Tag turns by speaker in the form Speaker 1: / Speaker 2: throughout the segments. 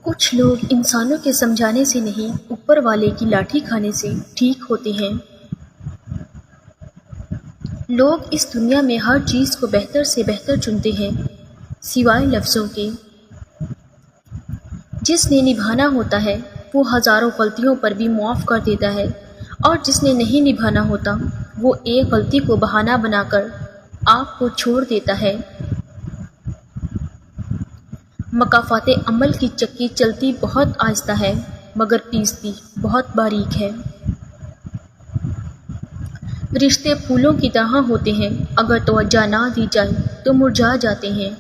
Speaker 1: کچھ لوگ انسانوں کے سمجھانے سے نہیں اوپر والے کی لاٹھی کھانے سے ٹھیک ہوتے ہیں۔ لوگ اس دنیا میں ہر چیز کو بہتر سے بہتر چنتے ہیں سوائے لفظوں کے۔ جس نے نبھانا ہوتا ہے وہ ہزاروں غلطیوں پر بھی معاف کر دیتا ہے، اور جس نے نہیں نبھانا ہوتا وہ ایک غلطی کو بہانہ بنا کر آپ کو چھوڑ دیتا ہے۔ مکافات عمل کی چکی چلتی بہت آہستہ ہے مگر پیستی بہت باریک ہے۔ رشتے پھولوں کی طرح ہوتے ہیں، اگر توجہ نہ دی جائے تو مرجھا جاتے ہیں۔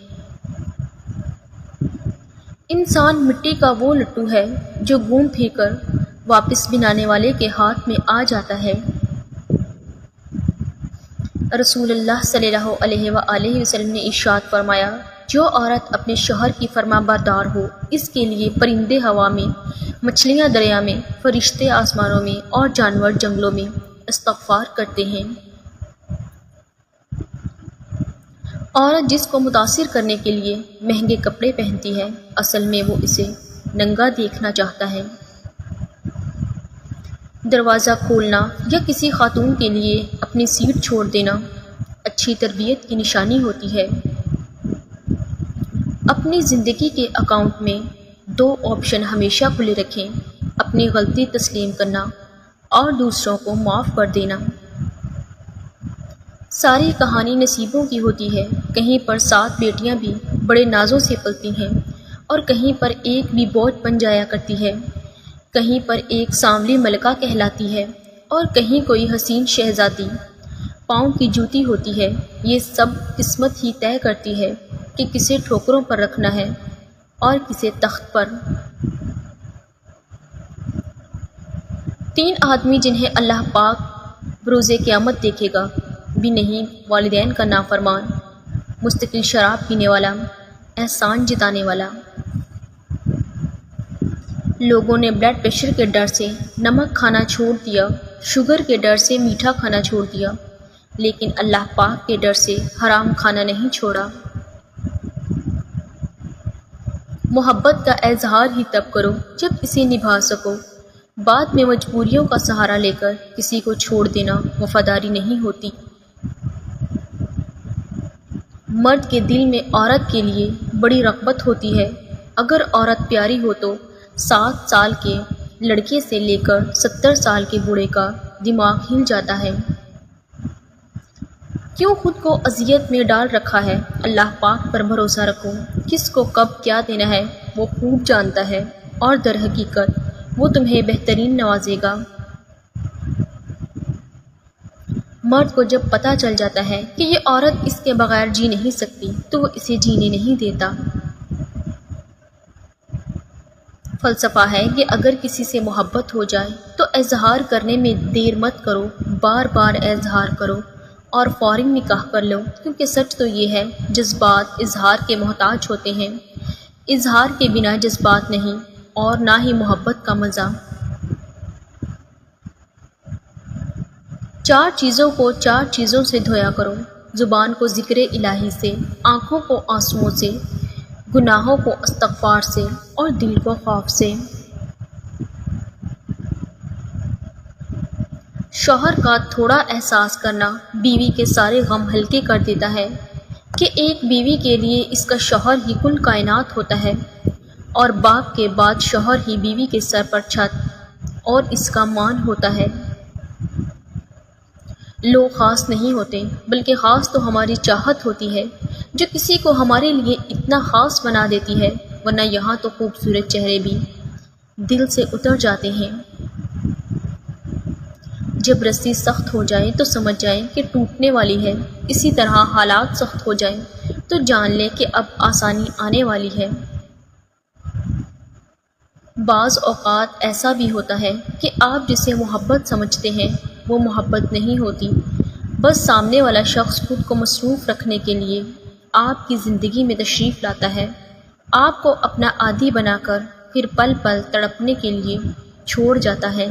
Speaker 1: انسان مٹی کا وہ لٹو ہے جو گھوم پھر کر واپس بنانے والے کے ہاتھ میں آ جاتا ہے۔ رسول اللہ صلی اللہ علیہ وآلہ وسلم نے ارشاد فرمایا، جو عورت اپنے شوہر کی فرما بردار ہو اس کے لیے پرندے ہوا میں، مچھلیاں دریا میں، فرشتے آسمانوں میں اور جانور جنگلوں میں استغفار کرتے ہیں۔ عورت جس کو متاثر کرنے کے لیے مہنگے کپڑے پہنتی ہے اصل میں وہ اسے ننگا دیکھنا چاہتا ہے۔ دروازہ کھولنا یا کسی خاتون کے لیے اپنی سیٹ چھوڑ دینا اچھی تربیت کی نشانی ہوتی ہے۔ اپنی زندگی کے اکاؤنٹ میں 2 آپشن ہمیشہ کھلے رکھیں، اپنی غلطی تسلیم کرنا اور دوسروں کو معاف کر دینا۔ ساری کہانی نصیبوں کی ہوتی ہے، کہیں پر 7 بیٹیاں بھی بڑے نازوں سے پلتی ہیں اور کہیں پر ایک بھی بوجھ بن جایا کرتی ہے، کہیں پر ایک سانولی ملکہ کہلاتی ہے اور کہیں کوئی حسین شہزادی پاؤں کی جوتی ہوتی ہے۔ یہ سب قسمت ہی طے کرتی ہے کہ کسے ٹھوکروں پر رکھنا ہے اور کسے تخت پر۔ 3 آدمی جنہیں اللہ پاک بروز قیامت دیکھے گا بھی نہیں، والدین کا نافرمان، مستقل شراب پینے والا، احسان جتانے والا۔ لوگوں نے بلڈ پریشر کے ڈر سے نمک کھانا چھوڑ دیا، شوگر کے ڈر سے میٹھا کھانا چھوڑ دیا، لیکن اللہ پاک کے ڈر سے حرام کھانا نہیں چھوڑا۔ محبت کا اظہار ہی تب کرو جب اسے نبھا سکو، بعد میں مجبوریوں کا سہارا لے کر کسی کو چھوڑ دینا وفاداری نہیں ہوتی۔ مرد کے دل میں عورت کے لیے بڑی رغبت ہوتی ہے، اگر عورت پیاری ہو تو 7 سال کے لڑکے سے لے کر 70 سال کے بوڑھے کا دماغ ہل جاتا ہے۔ کیوں خود کو اذیت میں ڈال رکھا ہے؟ اللہ پاک پر بھروسہ رکھو، کس کو کب کیا دینا ہے وہ خوب جانتا ہے، اور در حقیقت وہ تمہیں بہترین نوازے گا۔ مرد کو جب پتہ چل جاتا ہے کہ یہ عورت اس کے بغیر جی نہیں سکتی تو وہ اسے جینے نہیں دیتا۔ فلسفہ ہے کہ اگر کسی سے محبت ہو جائے تو اظہار کرنے میں دیر مت کرو، بار بار اظہار کرو اور فوراً نکاح کر لو، کیونکہ سچ تو یہ ہے جذبات اظہار کے محتاج ہوتے ہیں، اظہار کے بنا جذبات نہیں اور نہ ہی محبت کا مزہ۔ 4 چیزوں کو 4 چیزوں سے دھویا کرو، زبان کو ذکر الہی سے، آنکھوں کو آنسوؤں سے، گناہوں کو استغفار سے اور دل کو خوف سے۔ شوہر کا تھوڑا احساس کرنا بیوی کے سارے غم ہلکے کر دیتا ہے، کہ ایک بیوی کے لیے اس کا شوہر ہی کل کائنات ہوتا ہے، اور باپ کے بعد شوہر ہی بیوی کے سر پر چھت اور اس کا مان ہوتا ہے۔ لوگ خاص نہیں ہوتے، بلکہ خاص تو ہماری چاہت ہوتی ہے جو کسی کو ہمارے لیے اتنا خاص بنا دیتی ہے، ورنہ یہاں تو خوبصورت چہرے بھی دل سے اتر جاتے ہیں۔ جب رسی سخت ہو جائے تو سمجھ جائیں کہ ٹوٹنے والی ہے، اسی طرح حالات سخت ہو جائیں تو جان لیں کہ اب آسانی آنے والی ہے۔ بعض اوقات ایسا بھی ہوتا ہے کہ آپ جسے محبت سمجھتے ہیں وہ محبت نہیں ہوتی، بس سامنے والا شخص خود کو مصروف رکھنے کے لیے آپ کی زندگی میں تشریف لاتا ہے، آپ کو اپنا عادی بنا کر پھر پل پل تڑپنے کے لیے چھوڑ جاتا ہے۔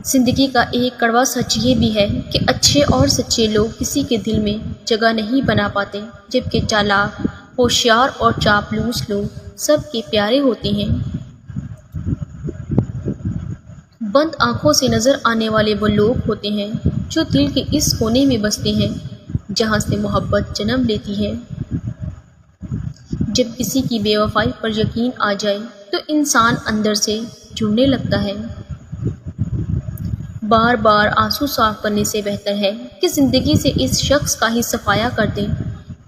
Speaker 1: زندگی کا ایک کڑوا سچ یہ بھی ہے کہ اچھے اور سچے لوگ کسی کے دل میں جگہ نہیں بنا پاتے، جبکہ چالاک، ہوشیار اور چاپلوس لوگ سب کے پیارے ہوتے ہیں۔ بند آنکھوں سے نظر آنے والے وہ لوگ ہوتے ہیں جو دل کے اس کونے میں بستے ہیں جہاں سے محبت جنم لیتی ہے۔ جب کسی کی بے وفائی پر یقین آ جائے تو انسان اندر سے جڑنے لگتا ہے۔ بار بار آنسو صاف کرنے سے بہتر ہے کہ زندگی سے اس شخص کا ہی صفایا کر دیں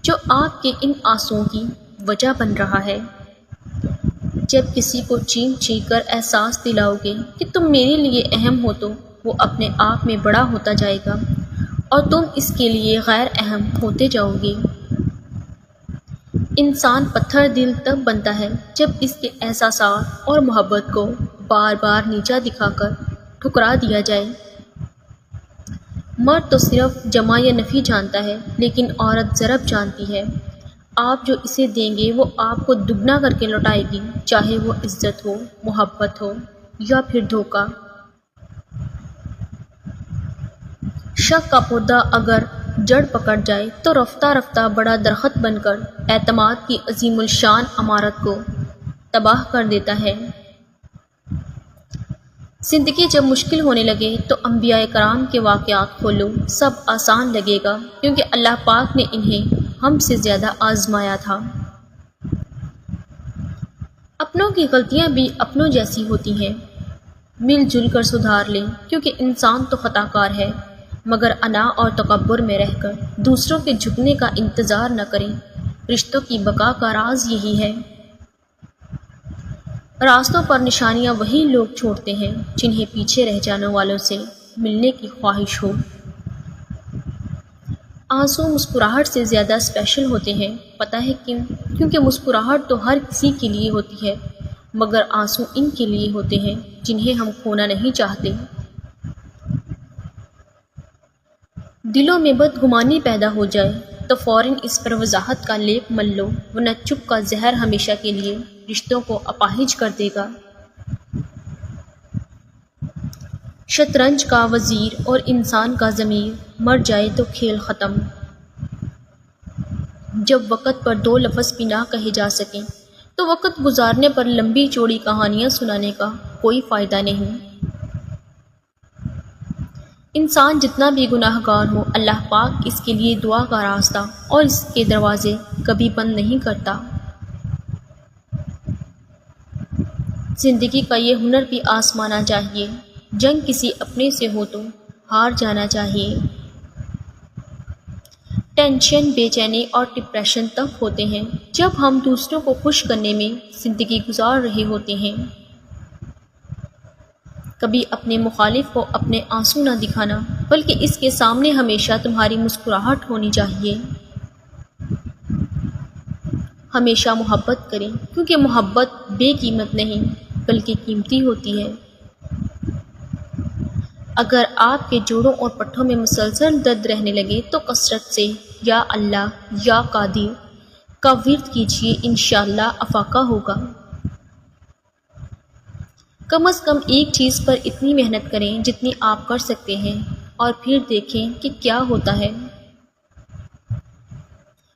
Speaker 1: جو آپ کے ان آنسوؤں کی وجہ بن رہا ہے۔ جب کسی کو چین چین کر احساس دلاؤ گے کہ تم میرے لیے اہم ہو تو وہ اپنے آپ میں بڑا ہوتا جائے گا اور تم اس کے لیے غیر اہم ہوتے جاؤ گے۔ انسان پتھر دل تب بنتا ہے جب اس کے احساسات اور محبت کو بار بار نیچا دکھا کر ٹھکرا دیا جائے۔ مرد تو صرف جمع یا نفی جانتا ہے لیکن عورت ضرب جانتی ہے۔ آپ جو اسے دیں گے وہ آپ کو دگنا کر کے لوٹائے گی، چاہے وہ عزت ہو، محبت ہو یا پھر دھوکہ۔ شک کا پودا اگر جڑ پکڑ جائے تو رفتہ رفتہ بڑا درخت بن کر اعتماد کی عظیم الشان عمارت کو تباہ کر دیتا ہے۔ زندگی جب مشکل ہونے لگے تو انبیاء کرام کے واقعات کھولو، سب آسان لگے گا کیونکہ اللہ پاک نے انہیں ہم سے زیادہ آزمایا تھا۔ اپنوں کی غلطیاں بھی اپنوں جیسی ہوتی ہیں، مل جل کر سدھار لیں کیونکہ انسان تو خطا کار ہے، مگر انا اور تکبر میں رہ کر دوسروں کے جھکنے کا انتظار نہ کریں۔ رشتوں کی بقا کا راز یہی ہے۔ راستوں پر نشانیاں وہی لوگ چھوڑتے ہیں جنہیں پیچھے رہ جانے والوں سے ملنے کی خواہش ہو۔ آنسو مسکراہٹ سے زیادہ اسپیشل ہوتے ہیں، پتہ ہے کیوں؟ کیونکہ مسکراہٹ تو ہر کسی کے لیے ہوتی ہے مگر آنسو ان کے لیے ہوتے ہیں جنہیں ہم کھونا نہیں چاہتے۔ دلوں میں بدگمانی پیدا ہو جائے تو فوراً اس پر وضاحت کا لیپ مل لو ورنہ چپ کا زہر ہمیشہ کے لیے رشتوں کو اپاہج کر دے گا۔ شطرنج کا وزیر اور انسان کا ضمیر مر جائے تو کھیل ختم۔ جب وقت پر دو لفظ بھی نہ کہے جا سکیں تو وقت گزارنے پر لمبی چوڑی کہانیاں سنانے کا کوئی فائدہ نہیں۔ انسان جتنا بھی گناہ گار ہو، اللہ پاک اس کے لیے دعا کا راستہ اور اس کے دروازے کبھی بند نہیں کرتا۔ زندگی کا یہ ہنر بھی آزمانا چاہیے، جنگ کسی اپنے سے ہو تو ہار جانا چاہیے۔ ٹینشن، بے چینی اور ڈپریشن تب ہوتے ہیں جب ہم دوسروں کو خوش کرنے میں زندگی گزار رہے ہوتے ہیں۔ کبھی اپنے مخالف کو اپنے آنسو نہ دکھانا بلکہ اس کے سامنے ہمیشہ تمہاری مسکراہٹ ہونی چاہیے۔ ہمیشہ محبت کریں کیونکہ محبت بے قیمت نہیں بلکہ قیمتی ہوتی ہے۔ اگر آپ کے جوڑوں اور پٹھوں میں مسلسل درد رہنے لگے تو کثرت سے یا اللہ یا قادر کا ورد کیجیے، انشاءاللہ افاقہ ہوگا۔ کم از کم ایک چیز پر اتنی محنت کریں جتنی آپ کر سکتے ہیں اور پھر دیکھیں کہ کیا ہوتا ہے۔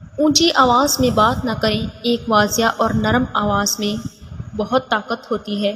Speaker 1: اونچی آواز میں بات نہ کریں، ایک واضح اور نرم آواز میں بہت طاقت ہوتی ہے۔